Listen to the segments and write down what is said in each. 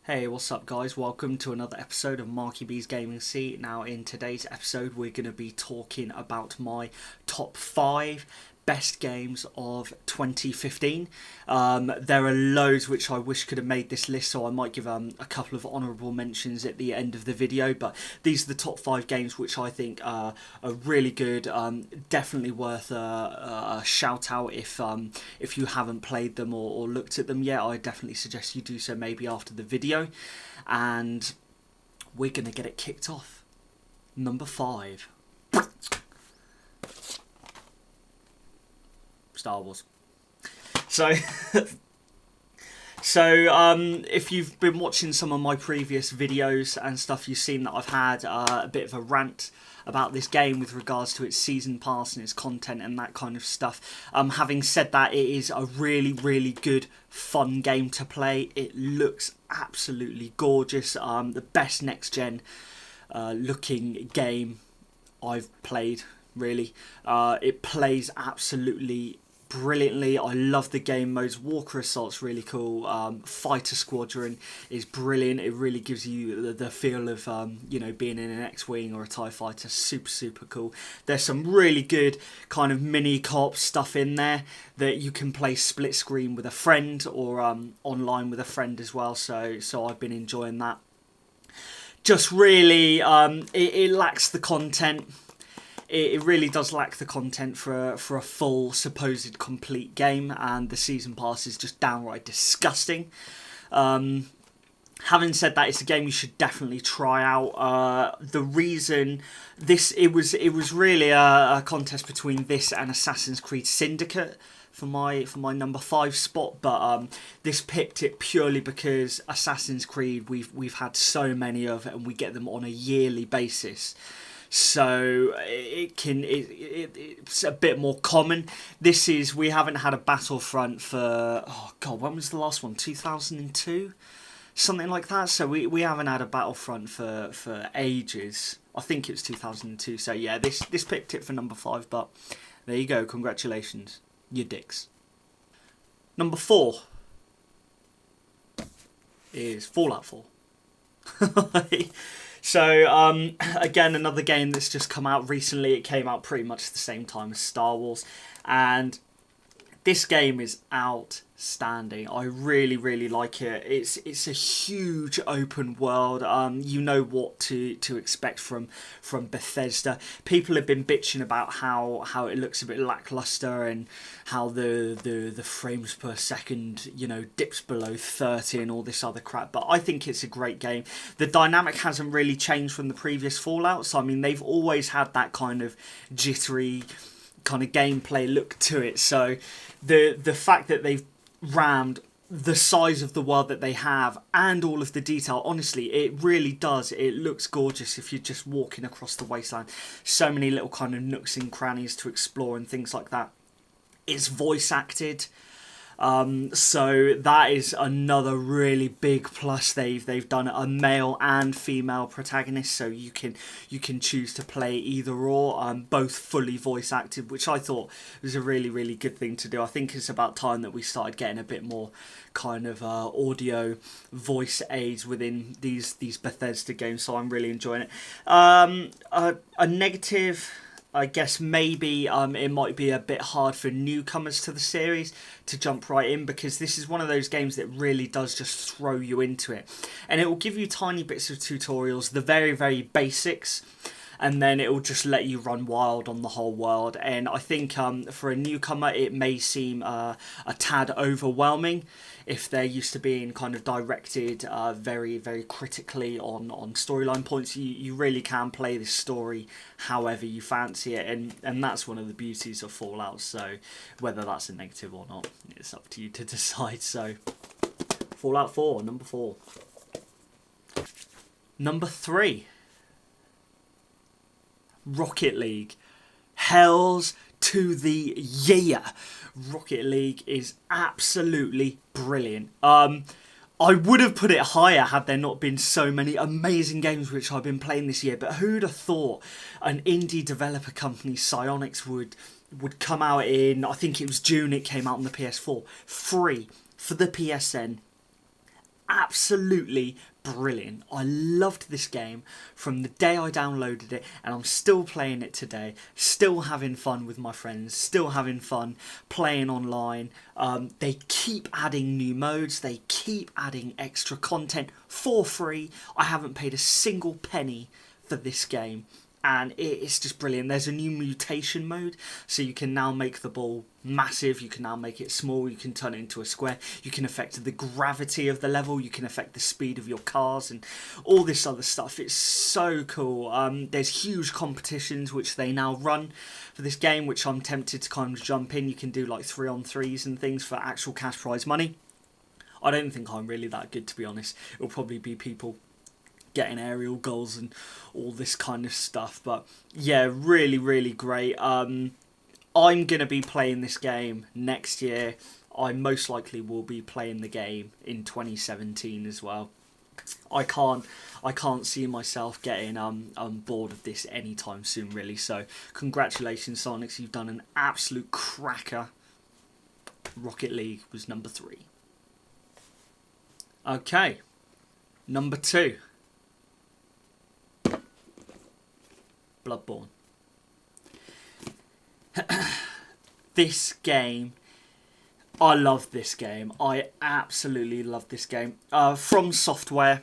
Hey, what's up guys? Welcome to another episode of Marc-e-b's Gaming Seat. Now in today's episode we're going to be talking about my top 5 best games of 2015. There are loads which I wish could have made this list, so I might give a couple of honourable mentions at the end of the video, but these are the top 5 games which I think are really good. Definitely worth a shout out if you haven't played them or looked at them yet. I definitely suggest you do so maybe after the video, and we're going to get it kicked off. Number 5. Star Wars. So if you've been watching some of my previous videos and stuff, you've seen that I've had a bit of a rant about this game with regards to its season pass and its content and that kind of stuff. Having said that, it is a really good, fun game to play. It looks absolutely gorgeous. The best next gen looking game I've played, really. It plays absolutely brilliantly. I love the game modes. Walker Assault's really cool. Fighter Squadron is brilliant. It really gives you the feel of you know, being in an X-Wing or a TIE fighter. Super cool. There's some really good kind of mini co-op stuff in there that you can play split screen with a friend or online with a friend as well. So I've been enjoying that. Just really it lacks the content. It really does lack the content for a full supposed complete game, and the season pass is just downright disgusting. Having said that, it's a game you should definitely try out. The reason it was really a contest between this and Assassin's Creed Syndicate for my number 5 spot, but this picked it purely because Assassin's Creed we've had so many of, and we get them on a yearly basis. So it's a bit more common. We haven't had a Battlefront for, oh god, when was the last one? 2002? Something like that. So we haven't had a Battlefront for ages. I think it was 2002. So yeah, this picked it for number 5, but there you go, congratulations, you dicks. Number 4 is Fallout 4. So, again, another game that's just come out recently. It came out pretty much the same time as Star Wars, and this game is outstanding. I really like it. It's a huge open world. You know what to expect from Bethesda. People have been bitching about how it looks a bit lackluster and how the frames per second, you know, dips below 30 and all this other crap. But I think it's a great game. The dynamic hasn't really changed from the previous Fallouts. I mean, they've always had that kind of jittery kind of gameplay look to it. So the fact that they've rammed the size of the world that they have and all of the detail, honestly, it really does. It looks gorgeous if you're just walking across the wasteland. So many little kind of nooks and crannies to explore and things like that. It's voice acted. So that is another really big plus. They've done a male and female protagonist, so you can choose to play either or, both fully voice acted, which I thought was a really good thing to do. I think it's about time that we started getting a bit more kind of audio voice aids within these Bethesda games, so I'm really enjoying it. A negative, I guess maybe it might be a bit hard for newcomers to the series to jump right in, because this is one of those games that really does just throw you into it, and it will give you tiny bits of tutorials, the very basics, and then it will just let you run wild on the whole world. And I think for a newcomer it may seem a tad overwhelming if they're used to being kind of directed very critically on storyline points. You really can play this story however you fancy it, and that's one of the beauties of Fallout. So whether that's a negative or not, it's up to you to decide. So Fallout 4, number 4. Number 3, Rocket League. Hells to the yeah. Rocket League is absolutely brilliant. I would have put it higher had there not been so many amazing games which I've been playing this year, but who'd have thought an indie developer company, Psyonix, would come out in, I think it was June, it came out on the PS4, free for the PSN. absolutely brilliant. I loved this game from the day I downloaded it, and I'm still playing it today, still having fun with my friends, still having fun playing online. They keep adding new modes, they keep adding extra content for free. I haven't paid a single penny for this game, and it's just brilliant. There's a new mutation mode, so you can now make the ball massive, you can now make it small, you can turn it into a square, you can affect the gravity of the level, you can affect the speed of your cars and all this other stuff. It's so cool. There's huge competitions which they now run for this game, which I'm tempted to kind of jump in. You can do like 3-on-3s and things for actual cash prize money. I don't think I'm really that good, to be honest. It'll probably be people getting aerial goals and all this kind of stuff, but yeah, really, really great. I'm going to be playing this game next year. I most likely will be playing the game in 2017 as well. I can't see myself getting bored of this anytime soon, really. So congratulations, Sonics, you've done an absolute cracker. Rocket League was number 3. Okay, number 2. Bloodborne. This game, I love this game. I absolutely love this game. From Software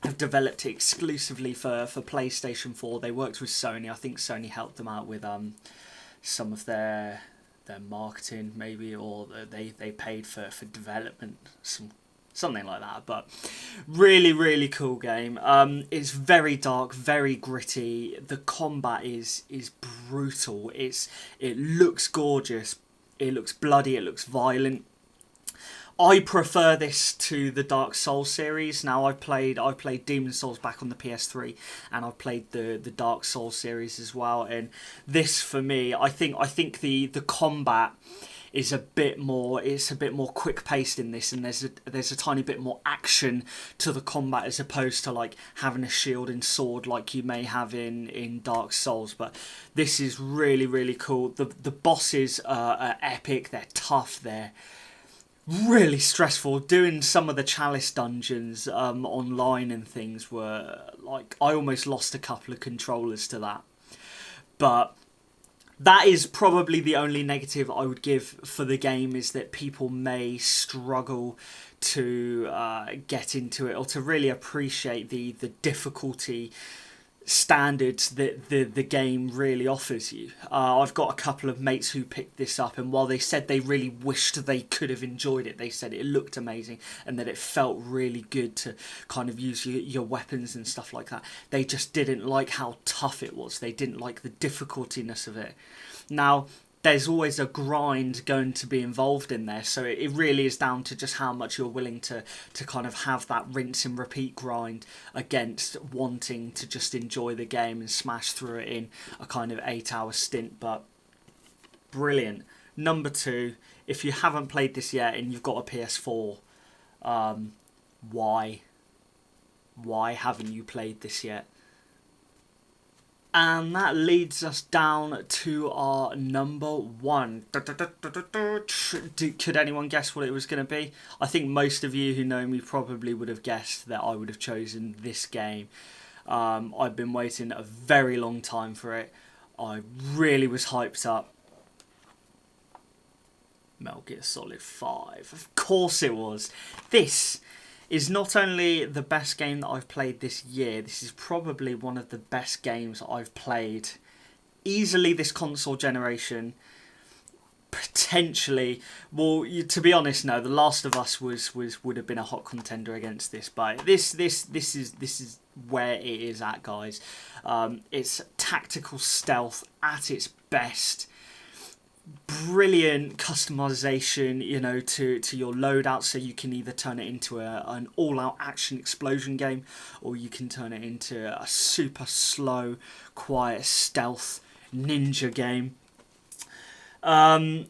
have developed it exclusively for PlayStation 4. They worked with Sony. I think Sony helped them out with some of their marketing, maybe, or they paid for development, something like that. But really, really cool game. It's very dark, very gritty. The combat is brutal. It looks gorgeous. It looks bloody. It looks violent. I prefer this to the Dark Souls series. Now I played Demon's Souls back on the PS3, and I've played the Dark Souls series as well. And this, for me, I think the combat is a bit more quick paced in this, and there's a tiny bit more action to the combat as opposed to like having a shield and sword like you may have in Dark Souls. But this is really, really cool. The bosses are epic. They're tough. They're really stressful. Doing some of the Chalice dungeons online and things were like, I almost lost a couple of controllers to that. But that is probably the only negative I would give for the game, is that people may struggle to get into it or to really appreciate the difficulty standards that the game really offers you. I've got a couple of mates who picked this up, and while they said they really wished they could have enjoyed it, they said it looked amazing and that it felt really good to kind of use your weapons and stuff like that. They just didn't like how tough it was. They didn't like the difficultiness of it. Now, there's always a grind going to be involved in there, so it really is down to just how much you're willing to kind of have that rinse and repeat grind against wanting to just enjoy the game and smash through it in a kind of 8-hour stint. But brilliant. Number 2, if you haven't played this yet and you've got a PS4, why haven't you played this yet? And that leads us down to our number 1. Could anyone guess what it was going to be? I think most of you who know me probably would have guessed that I would have chosen this game. I've been waiting a very long time for it. I really was hyped up. Metal Gear Solid 5. Of course it was. This is not only the best game that I've played this year, this is probably one of the best games I've played easily this console generation. Potentially, well, to be honest, no, The Last of Us would have been a hot contender against this, but this is where it is at, guys. It's tactical stealth at its best. Brilliant customization, you know, to your loadout, so you can either turn it into an all-out action explosion game, or you can turn it into a super slow, quiet stealth ninja game. Like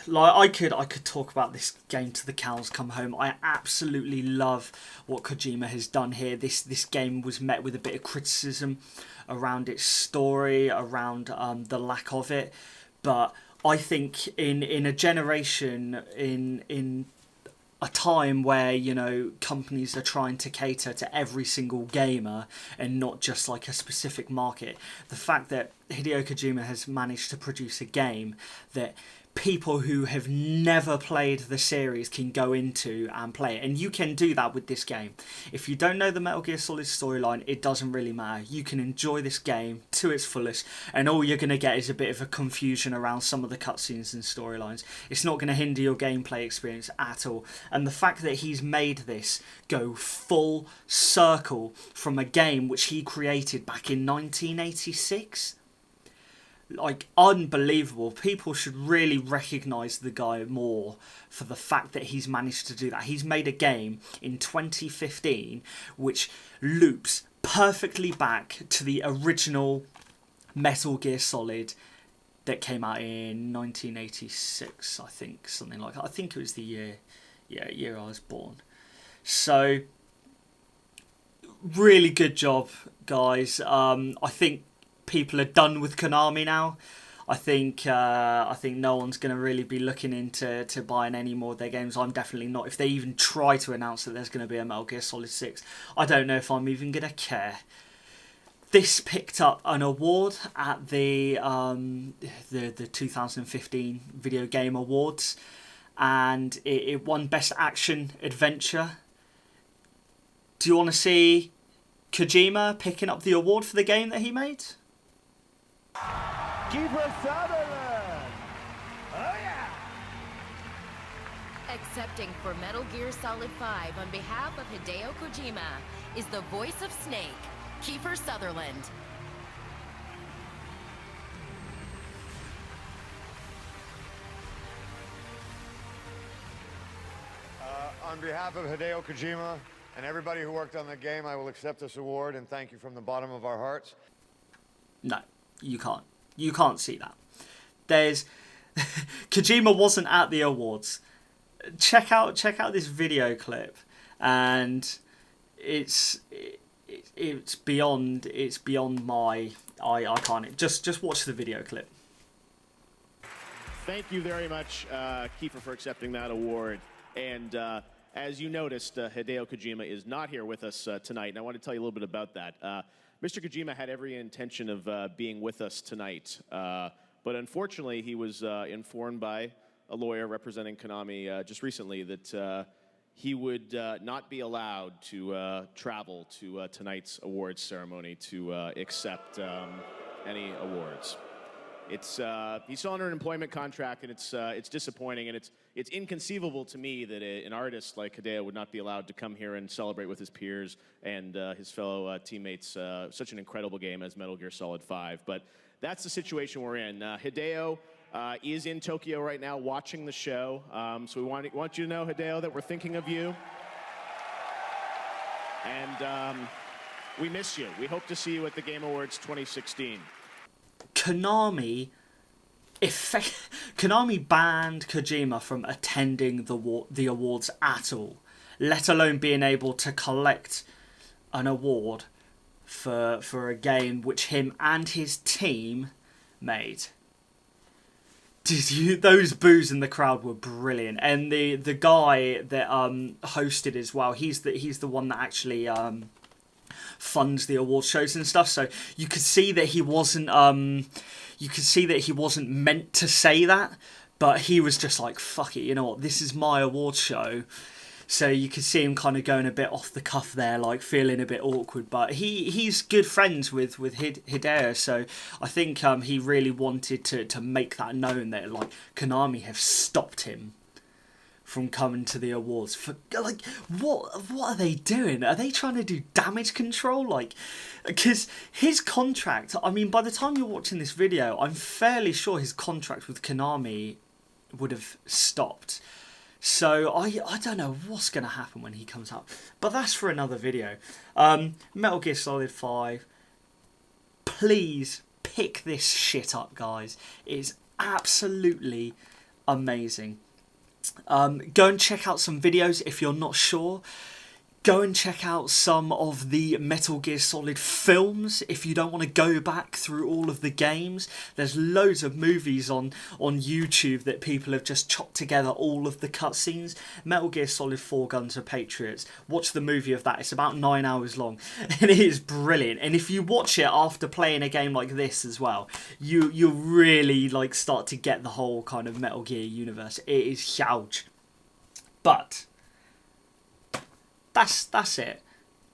I could talk about this game till the cows come home. I absolutely love what Kojima has done here. This game was met with a bit of criticism around its story, around the lack of it, but I think in a generation, in a time where, you know, companies are trying to cater to every single gamer and not just like a specific market. The fact that Hideo Kojima has managed to produce a game that people who have never played the series can go into and play it. And you can do that with this game. If you don't know the Metal Gear Solid storyline, it doesn't really matter. You can enjoy this game to its fullest, and all you're going to get is a bit of a confusion around some of the cutscenes and storylines. It's not going to hinder your gameplay experience at all. And the fact that he's made this go full circle from a game which he created back in 1986... like, unbelievable. People should really recognise the guy more for the fact that he's managed to do that. He's made a game in 2015 which loops perfectly back to the original Metal Gear Solid that came out in 1986, I think, something like that. I think it was the year I was born. So, really good job, guys. I think people are done with Konami now. I think no one's going to really be looking into buying any more of their games. I'm definitely not. If they even try to announce that there's going to be a Metal Gear Solid 6, I don't know if I'm even going to care. This picked up an award at the 2015 Video Game Awards, and it won Best Action Adventure. Do you want to see Kojima picking up the award for the game that he made? Kiefer Sutherland! Oh yeah! Accepting for Metal Gear Solid 5 on behalf of Hideo Kojima is the voice of Snake, Kiefer Sutherland. On behalf of Hideo Kojima and everybody who worked on the game, I will accept this award and thank you from the bottom of our hearts. No, you can't. You can't see that. There's Kojima wasn't at the awards. Check out this video clip, and it's beyond my I can't. Just watch the video clip. Thank you very much, Kiefer, for accepting that award. And as you noticed, Hideo Kojima is not here with us tonight, and I want to tell you a little bit about that. Mr. Kojima had every intention of being with us tonight, but unfortunately he was informed by a lawyer representing Konami just recently that he would not be allowed to travel to tonight's awards ceremony to accept any awards. He's still under an employment contract, and it's disappointing, and it's inconceivable to me that an artist like Hideo would not be allowed to come here and celebrate with his peers and his fellow teammates such an incredible game as Metal Gear Solid 5. But that's the situation we're in. Hideo is in Tokyo right now watching the show, so we want you to know, Hideo, that we're thinking of you. And we miss you. We hope to see you at the Game Awards 2016. Konami banned Kojima from attending the awards at all, let alone being able to collect an award for a game which him and his team made. Those boos in the crowd were brilliant, and the guy that hosted as well, he's the one that actually funds the award shows and stuff, so you could see that he wasn't meant to say that, but he was just like, fuck it, you know what, this is my award show. So you could see him kind of going a bit off the cuff there, like feeling a bit awkward, but he's good friends with Hideo, so I think he really wanted to make that known that like Konami have stopped him from coming to the awards. For like, what are they doing? Are they trying to do damage control? Like, because his contract, I mean, by the time you're watching this video, I'm fairly sure his contract with Konami would have stopped. So I don't know what's going to happen when he comes out, but that's for another video. Metal Gear Solid 5, please pick this shit up, guys. It's absolutely amazing. Go and check out some videos if you're not sure. Go and check out some of the Metal Gear Solid films if you don't want to go back through all of the games. There's loads of movies on YouTube that people have just chopped together all of the cutscenes. Metal Gear Solid 4 Guns of Patriots. Watch the movie of that. It's about 9 hours long and it is brilliant. And if you watch it after playing a game like this as well, you really like start to get the whole kind of Metal Gear universe. It is huge. But that's it.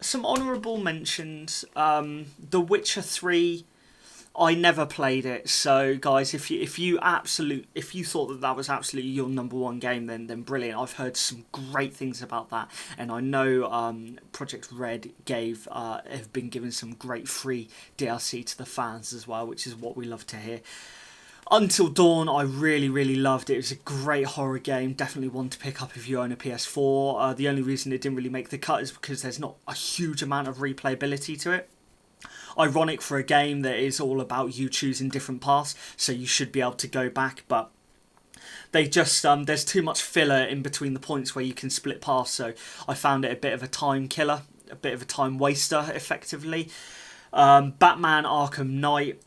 Some honourable mentions. The Witcher 3, I never played it. So guys, if you thought that was absolutely your number one game, then brilliant. I've heard some great things about that, and I know Project Red have been given some great free DLC to the fans as well, which is what we love to hear. Until Dawn, I really loved it. It was a great horror game. Definitely one to pick up if you own a PS4. The only reason it didn't really make the cut is because there's not a huge amount of replayability to it. Ironic for a game that is all about you choosing different paths, so you should be able to go back, but they just there's too much filler in between the points where you can split paths, so I found it a bit of a time killer, a bit of a time waster, effectively. Batman Arkham Knight.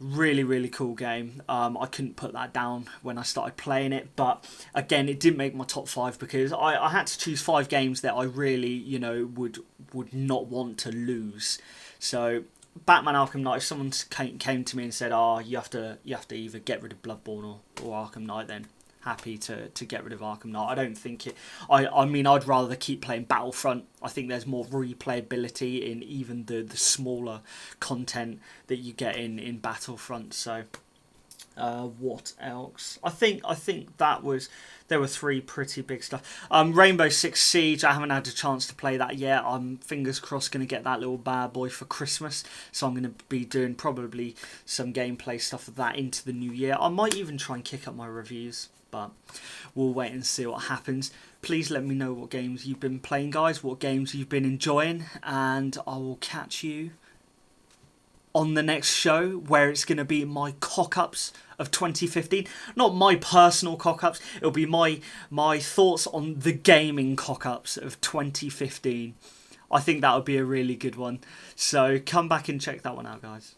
Really cool game. I couldn't put that down when I started playing it, but again, it didn't make my top 5 because I had to choose 5 games that I really, would not want to lose. So Batman Arkham Knight, if someone came to me and said, you have to either get rid of Bloodborne or Arkham Knight, then happy to get rid of Arkham Knight. I don't think it... I mean, I'd rather keep playing Battlefront. I think there's more replayability in even the smaller content that you get in Battlefront. So, what else? I think there were 3 pretty big stuff. Rainbow Six Siege, I haven't had a chance to play that yet. I'm fingers crossed going to get that little bad boy for Christmas. So I'm going to be doing probably some gameplay stuff of that into the new year. I might even try and kick up my reviews, but we'll wait and see what happens. Please let me know what games you've been playing, guys, what games you've been enjoying, and I will catch you on the next show, where it's going to be my cock-ups of 2015. Not my personal cock-ups, it'll be my thoughts on the gaming cock-ups of 2015. I think that would be a really good one. So come back and check that one out, guys.